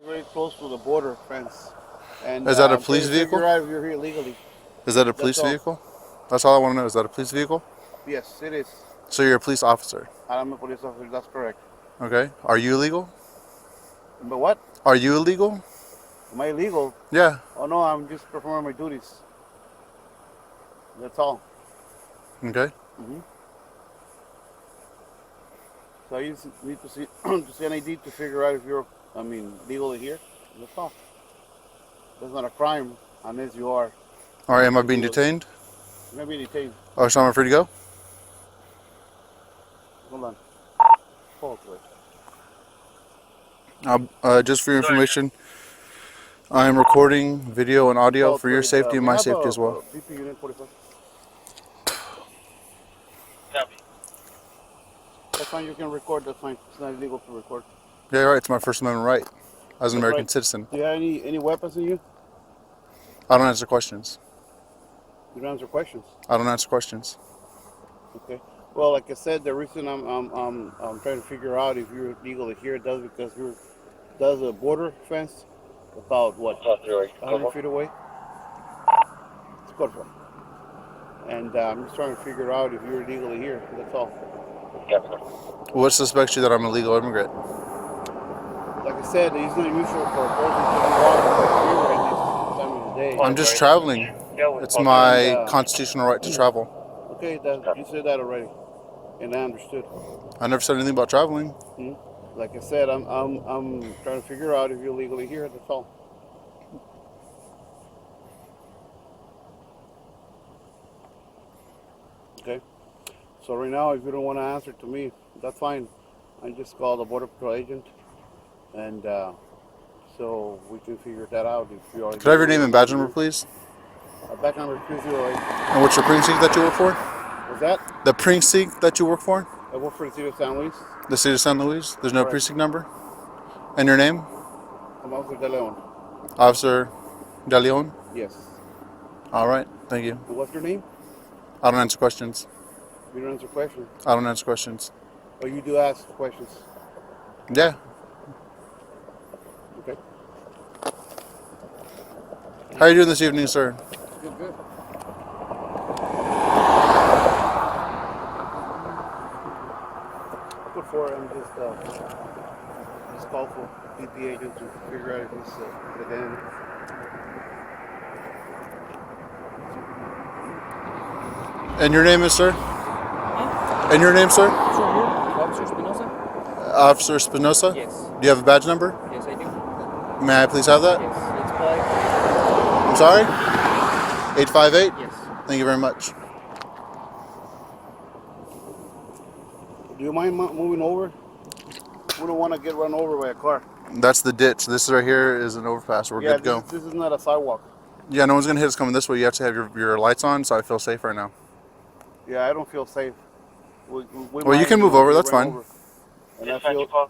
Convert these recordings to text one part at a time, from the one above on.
Very close to the border fence. And Is that a police vehicle? Figure out if you're here illegally. Is that a police vehicle? That's all I want to know. Is that a police vehicle? Yes, it is. So you're a police officer? I'm a police officer. That's correct. Okay. Are you illegal? But what? Are you illegal? Am I illegal? Yeah. Oh no, I'm just performing my duties. That's all. Okay. So I just need to see to see an ID to figure out if you're, legally here. That's all. That's not a crime unless you are. All right. Am I being detained? You're not being detained. Oh, so I'm free to go? Hold on. Hold it. Just for your information, I am recording video and audio for your safety and my safety as well. BP unit 45. Copy. That's fine. You can record. That's fine. It's not illegal to record. Yeah, right. It's my First Amendment right as an American citizen. Do you have any weapons in you? I don't answer questions. You don't answer questions. I don't answer questions. Okay. Well, like I said, the reason I'm trying to figure out if you're legally here does because does a border fence about what 100 feet away. It's good for. And I'm just trying to figure out if you're legally here. That's all. What suspects you that I'm a legal immigrant? Like I said, it's not usual for a person to be walking here at this time of the day. I'm just traveling. It's my constitutional right to travel. Okay, you said that already, and I understood. I never said anything about traveling. Like I said, I'm trying to figure out if you're legally here. That's all. Okay. So right now, if you don't want to answer to me, that's fine. I just call the Border Patrol agent, and so we can figure that out. If you are. Could I have your name and badge number, please? Badge number 208. And what's your precinct that you work for? What's that? The precinct that you work for? I work for the city of San Luis. The city of San Luis? There's no precinct number? And your name? I'm Officer De Leon. Officer De Leon? Yes. All right. Thank you. And what's your name? I don't answer questions. You don't answer questions. I don't answer questions. Oh, you do ask questions. Yeah. Okay. How are you doing this evening, sir? Good, good. Before I'm just call for DP agent to figure out if it's again. And your name is, sir? Huh? And your name, sir? Officer Espinosa? Officer Espinosa? Yes. Do you have a badge number? Yes, I do. May I please have that? Yes, it's 5. I'm sorry? 858? Yes. Thank you very much. Do you mind moving over? We don't want to get run over by a car. That's the ditch. This right here is an overpass. We're good to go. This is not a sidewalk. Yeah, no one's going to hit us coming this way. You have to have your lights on, so I feel safe right now. Yeah, I don't feel safe. Well, you can move over. That's fine. And I feel... Go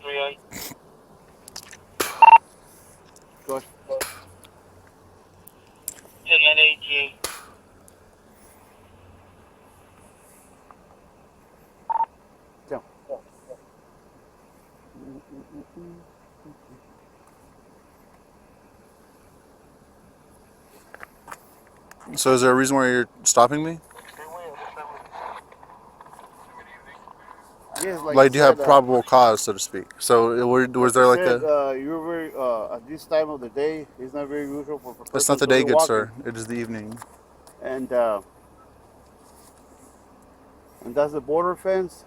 ahead. 1088. Down. So is there a reason why you're stopping me? Yes, Like, do you have probable cause, so to speak? So was there like a... You're very, at this time of the day, it's not very usual for person. It's not the day, good sir. It is the evening. And that's the border fence,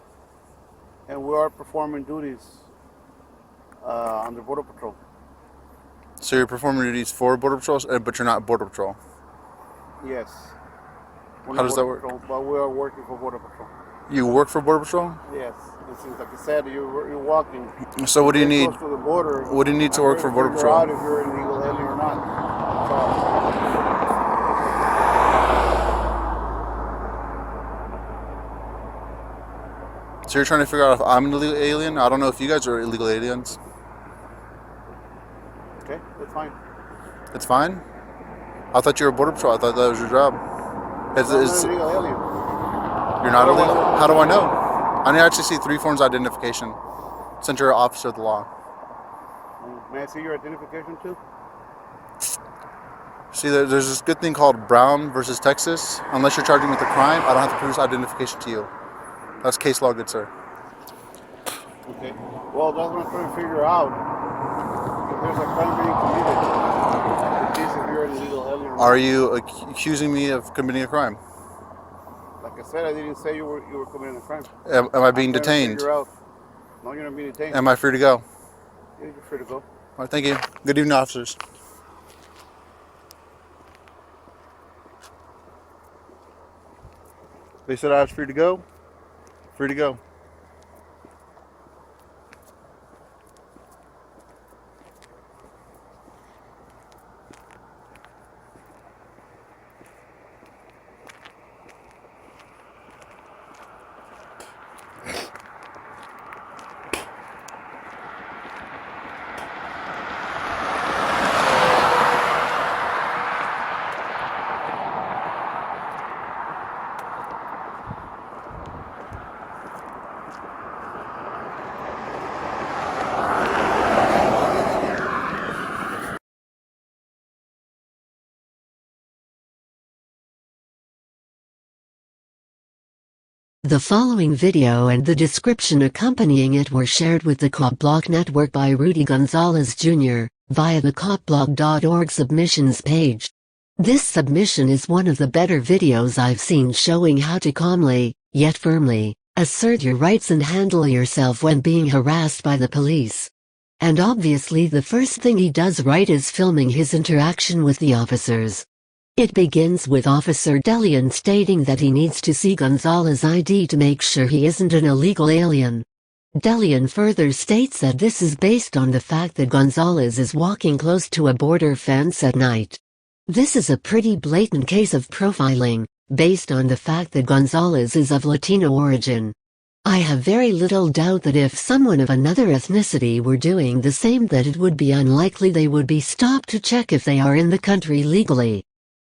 and we are performing duties under Border Patrol. So you're performing duties for Border Patrol, but you're not Border Patrol? Yes. How does that work? But we are working for Border Patrol. You work for Border Patrol? Yes. It seems like I said, you're walking. So what do you need? Close to the border. What do you need to work for Border Patrol? Out if you're an illegal alien or not. So you're trying to figure out if I'm an illegal alien? I don't know if you guys are illegal aliens. Okay, that's fine. It's fine? I thought you were Border Patrol. I thought that was your job. I'm not an illegal alien. You're not illegal? How do I know? I need to actually see 3 forms of identification since you're an officer of the law. May I see your identification too? See, there's this good thing called Brown versus Texas. Unless you're charging me with a crime, I don't have to produce identification to you. That's case law, good sir. Okay. Well, that's what I'm trying to figure out. If there's a crime being committed, in case if you're an illegal alien. Are you accusing me of committing a crime? Like I said, I didn't say you were committing a crime. Am I being detained? No, you're not being detained. Am I free to go? Yeah, you're free to go. All right, thank you. Good evening, officers. They said I was free to go. Free to go. The following video and the description accompanying it were shared with the COPBLOCK network by Rudy Gonzalez Jr. via the COPBLOCK.org submissions page. This submission is one of the better videos I've seen showing how to calmly, yet firmly, assert your rights and handle yourself when being harassed by the police. And obviously the first thing he does right is filming his interaction with the officers. It begins with Officer Delian stating that he needs to see Gonzalez's ID to make sure he isn't an illegal alien. Delian further states that this is based on the fact that Gonzalez is walking close to a border fence at night. This is a pretty blatant case of profiling, based on the fact that Gonzalez is of Latino origin. I have very little doubt that if someone of another ethnicity were doing the same, that it would be unlikely they would be stopped to check if they are in the country legally.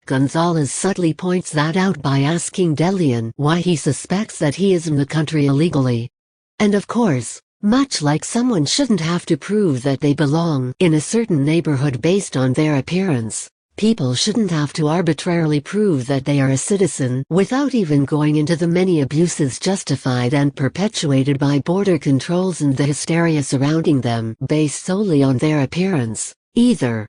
Gonzalez subtly points that out by asking Delian why he suspects that he is in the country illegally. And of course, much like someone shouldn't have to prove that they belong in a certain neighborhood based on their appearance, people shouldn't have to arbitrarily prove that they are a citizen without even going into the many abuses justified and perpetuated by border controls and the hysteria surrounding them based solely on their appearance, either.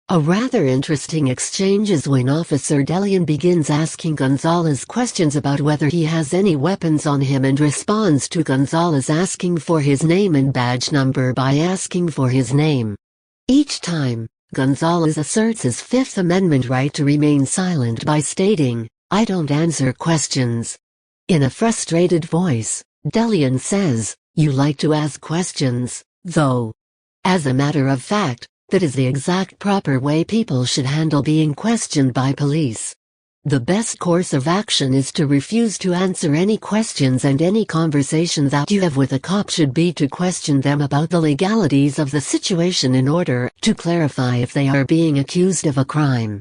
A rather interesting exchange is when Officer Delian begins asking Gonzalez questions about whether he has any weapons on him and responds to Gonzalez asking for his name and badge number by asking for his name. Each time, Gonzalez asserts his Fifth Amendment right to remain silent by stating, "I don't answer questions." In a frustrated voice, Delian says, "You like to ask questions, though." As a matter of fact, that is the exact proper way people should handle being questioned by police. The best course of action is to refuse to answer any questions, and any conversation that you have with a cop should be to question them about the legalities of the situation in order to clarify if they are being accused of a crime.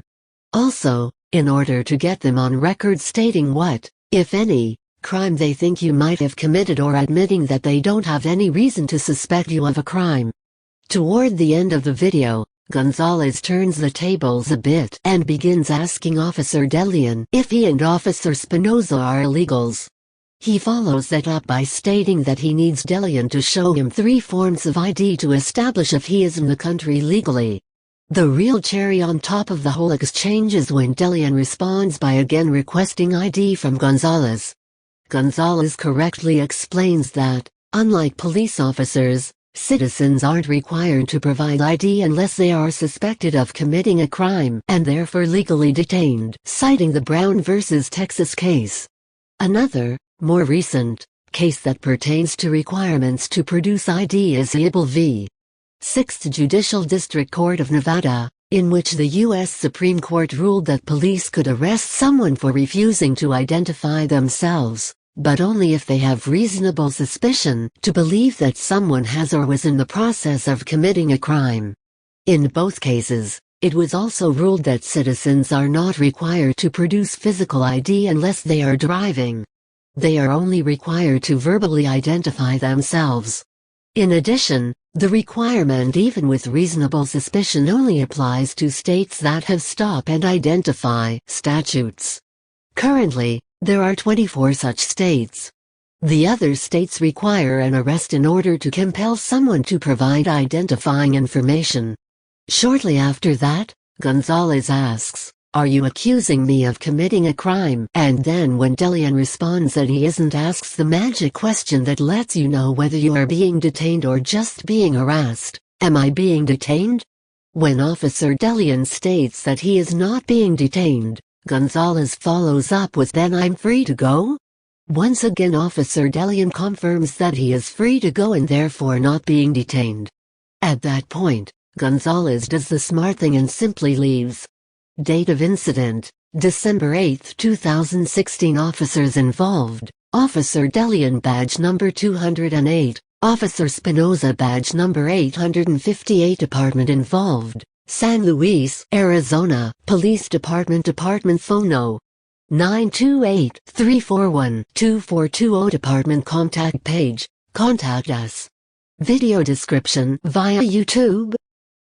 Also, in order to get them on record stating what, if any, crime they think you might have committed, or admitting that they don't have any reason to suspect you of a crime. Toward the end of the video, Gonzalez turns the tables a bit and begins asking Officer Delian if he and Officer Espinoza are illegals. He follows that up by stating that he needs Delian to show him 3 forms of ID to establish if he is in the country legally. The real cherry on top of the whole exchange is when Delian responds by again requesting ID from Gonzalez. Gonzalez correctly explains that, unlike police officers, citizens aren't required to provide ID unless they are suspected of committing a crime and therefore legally detained, citing the Brown versus Texas case. Another, more recent, case that pertains to requirements to produce ID is Abel v. 6th Judicial District Court of Nevada, in which the U.S. Supreme Court ruled that police could arrest someone for refusing to identify themselves, but only if they have reasonable suspicion to believe that someone has or was in the process of committing a crime. In both cases, it was also ruled that citizens are not required to produce physical ID unless they are driving. They are only required to verbally identify themselves. In addition, the requirement even with reasonable suspicion only applies to states that have stop and identify statutes. Currently, there are 24 such states. The other states require an arrest in order to compel someone to provide identifying information. Shortly after that, Gonzalez asks, "Are you accusing me of committing a crime?" And then when Delian responds that he isn't, asks the magic question that lets you know whether you are being detained or just being harassed. Am I being detained? When Officer Delian states that he is not being detained, Gonzalez follows up with, "Then I'm free to go?" Once again Officer Delian confirms that he is free to go and therefore not being detained. At that point, Gonzalez does the smart thing and simply leaves. Date of incident: December 8, 2016. Officers involved: Officer Delian badge number 208, Officer Spinoza badge number 858. Department involved: San Luis, Arizona, Police Department. Department phone no. 928-341-2420. Department contact page: contact us. Video description via YouTube.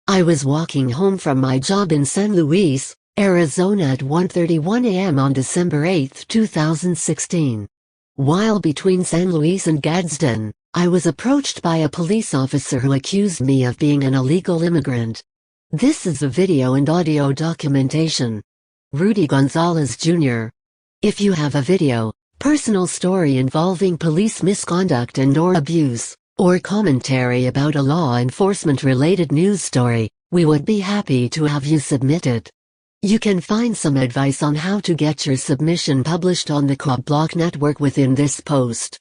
I was walking home from my job in San Luis, Arizona at 1:31 a.m. on December 8, 2016. While between San Luis and Gadsden, I was approached by a police officer who accused me of being an illegal immigrant. This is a video and audio documentation. Rudy Gonzalez Jr. If you have a video, personal story involving police misconduct and/or abuse, or commentary about a law enforcement-related news story, we would be happy to have you submit it. You can find some advice on how to get your submission published on the COPBLOCK network within this post.